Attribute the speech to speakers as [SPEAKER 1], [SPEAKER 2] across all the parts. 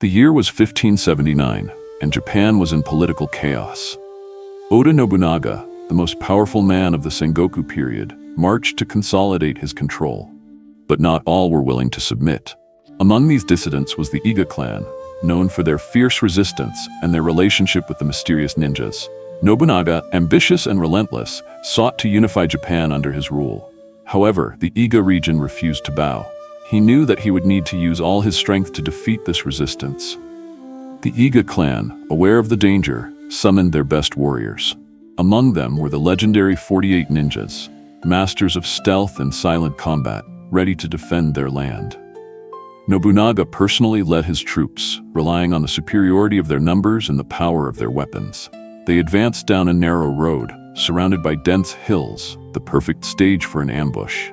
[SPEAKER 1] The year was 1579, and Japan was in political chaos. Oda Nobunaga, the most powerful man of the Sengoku period, marched to consolidate his control. But not all were willing to submit. Among these dissidents was the Iga clan, known for their fierce resistance and their relationship with the mysterious ninjas. Nobunaga, ambitious and relentless, sought to unify Japan under his rule. However, the Iga region refused to bow. He knew that he would need to use all his strength to defeat this resistance. The Iga clan, aware of the danger, summoned their best warriors. Among them were the legendary 48 ninjas, masters of stealth and silent combat, ready to defend their land. Nobunaga personally led his troops, relying on the superiority of their numbers and the power of their weapons. They advanced down a narrow road, surrounded by dense hills, the perfect stage for an ambush.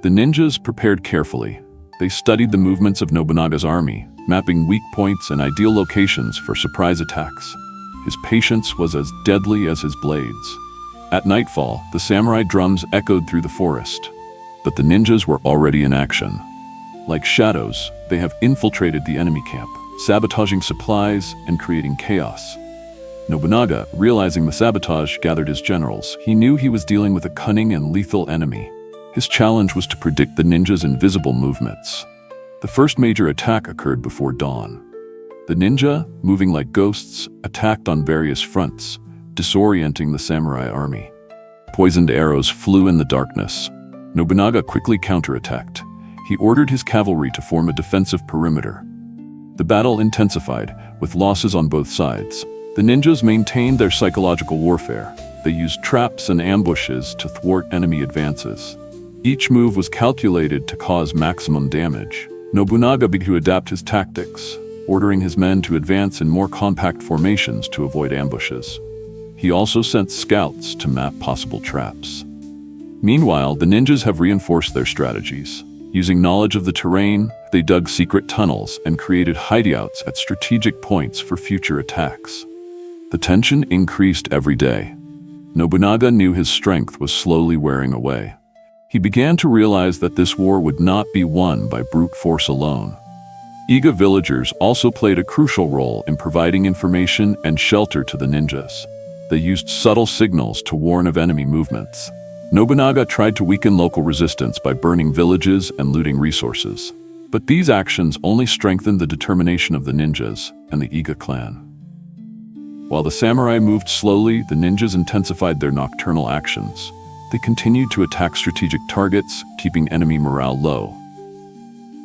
[SPEAKER 1] The ninjas prepared carefully. They studied the movements of Nobunaga's army, mapping weak points and ideal locations for surprise attacks. His patience was as deadly as his blades. At nightfall, the samurai drums echoed through the forest. But the ninjas were already in action. Like shadows, they have infiltrated the enemy camp, sabotaging supplies and creating chaos. Nobunaga, realizing the sabotage, gathered his generals. He knew he was dealing with a cunning and lethal enemy. His challenge was to predict the ninjas' invisible movements. The first major attack occurred before dawn. The ninja, moving like ghosts, attacked on various fronts, disorienting the samurai army. Poisoned arrows flew in the darkness. Nobunaga quickly counterattacked. He ordered his cavalry to form a defensive perimeter. The battle intensified, with losses on both sides. The ninjas maintained their psychological warfare. They used traps and ambushes to thwart enemy advances. Each move was calculated to cause maximum damage. Nobunaga began to adapt his tactics, ordering his men to advance in more compact formations to avoid ambushes. He also sent scouts to map possible traps. Meanwhile, the ninjas have reinforced their strategies. Using knowledge of the terrain, they dug secret tunnels and created hideouts at strategic points for future attacks. The tension increased every day. Nobunaga knew his strength was slowly wearing away. He began to realize that this war would not be won by brute force alone. Iga villagers also played a crucial role in providing information and shelter to the ninjas. They used subtle signals to warn of enemy movements. Nobunaga tried to weaken local resistance by burning villages and looting resources. But these actions only strengthened the determination of the ninjas and the Iga clan. While the samurai moved slowly, the ninjas intensified their nocturnal actions. They continued to attack strategic targets, keeping enemy morale low.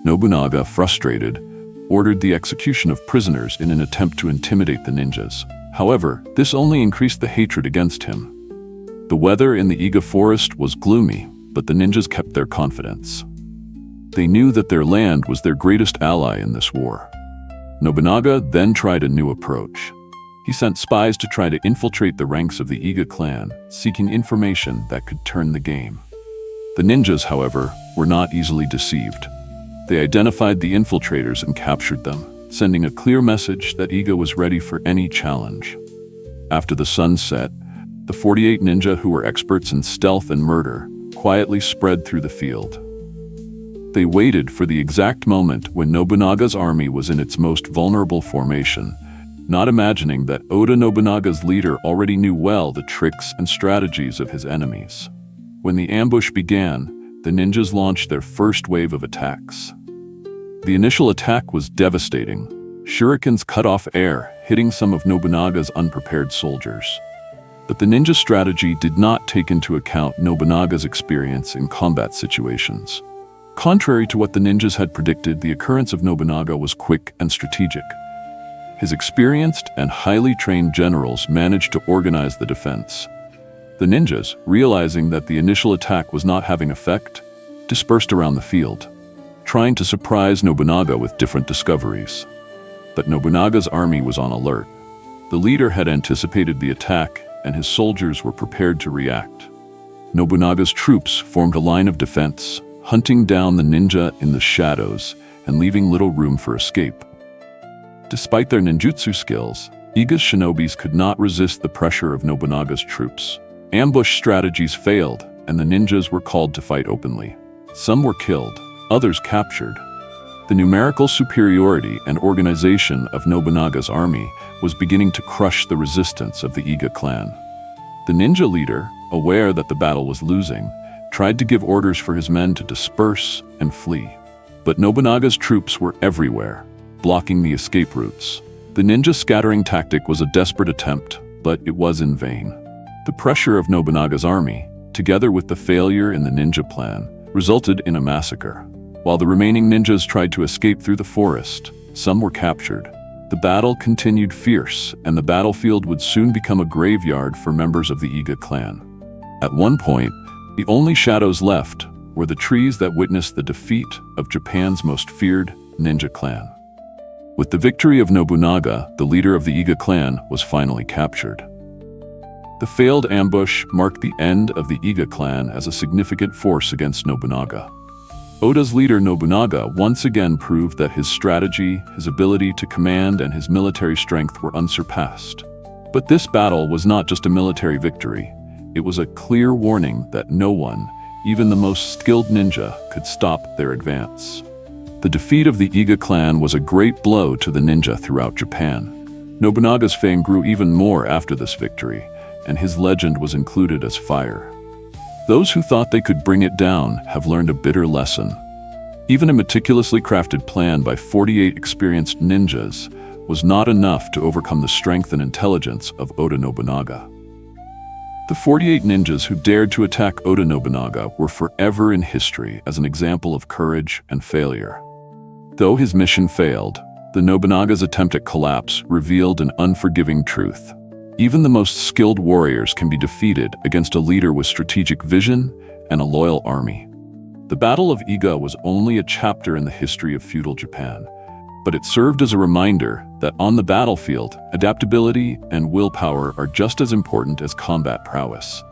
[SPEAKER 1] Nobunaga, frustrated, ordered the execution of prisoners in an attempt to intimidate the ninjas. However, this only increased the hatred against him. The weather in the Iga forest was gloomy, but the ninjas kept their confidence. They knew that their land was their greatest ally in this war. Nobunaga then tried a new approach. He sent spies to try to infiltrate the ranks of the Iga clan, seeking information that could turn the game. The ninjas, however, were not easily deceived. They identified the infiltrators and captured them, sending a clear message that Iga was ready for any challenge. After the sun set, the 48 ninja, who were experts in stealth and murder, quietly spread through the field. They waited for the exact moment when Nobunaga's army was in its most vulnerable formation, not imagining that Oda Nobunaga's leader already knew well the tricks and strategies of his enemies. When the ambush began, the ninjas launched their first wave of attacks. The initial attack was devastating. Shurikens cut off air, hitting some of Nobunaga's unprepared soldiers. But the ninja strategy did not take into account Nobunaga's experience in combat situations. Contrary to what the ninjas had predicted, the occurrence of Nobunaga was quick and strategic. His experienced and highly trained generals managed to organize the defense. The ninjas, realizing that the initial attack was not having effect, dispersed around the field, trying to surprise Nobunaga with different discoveries. But Nobunaga's army was on alert. The leader had anticipated the attack, and his soldiers were prepared to react. Nobunaga's troops formed a line of defense, hunting down the ninja in the shadows and leaving little room for escape. Despite their ninjutsu skills, Iga's shinobis could not resist the pressure of Nobunaga's troops. Ambush strategies failed, and the ninjas were called to fight openly. Some were killed, others captured. The numerical superiority and organization of Nobunaga's army was beginning to crush the resistance of the Iga clan. The ninja leader, aware that the battle was losing, tried to give orders for his men to disperse and flee. But Nobunaga's troops were everywhere, blocking the escape routes. The ninja scattering tactic was a desperate attempt, but it was in vain. The pressure of Nobunaga's army, together with the failure in the ninja plan, resulted in a massacre. While the remaining ninjas tried to escape through the forest, some were captured. The battle continued fierce, and the battlefield would soon become a graveyard for members of the Iga clan. At one point, the only shadows left were the trees that witnessed the defeat of Japan's most feared ninja clan. With the victory of Nobunaga, the leader of the Iga clan was finally captured. The failed ambush marked the end of the Iga clan as a significant force against Nobunaga. Oda's leader Nobunaga once again proved that his strategy, his ability to command, and his military strength were unsurpassed. But this battle was not just a military victory. It was a clear warning that no one, even the most skilled ninja, could stop their advance. The defeat of the Iga clan was a great blow to the ninja throughout Japan. Nobunaga's fame grew even more after this victory, and his legend was included as fire. Those who thought they could bring it down have learned a bitter lesson. Even a meticulously crafted plan by 48 experienced ninjas was not enough to overcome the strength and intelligence of Oda Nobunaga. The 48 ninjas who dared to attack Oda Nobunaga were forever in history as an example of courage and failure. Though his mission failed, the Nobunaga's attempt at collapse revealed an unforgiving truth. Even the most skilled warriors can be defeated against a leader with strategic vision and a loyal army. The Battle of Iga was only a chapter in the history of feudal Japan, but it served as a reminder that on the battlefield, adaptability and willpower are just as important as combat prowess.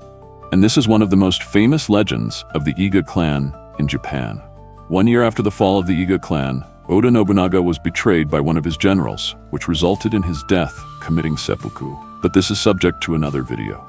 [SPEAKER 1] And this is one of the most famous legends of the Iga clan in Japan. 1 year after the fall of the Iga clan, Oda Nobunaga was betrayed by one of his generals, which resulted in his death committing seppuku. But this is subject to another video.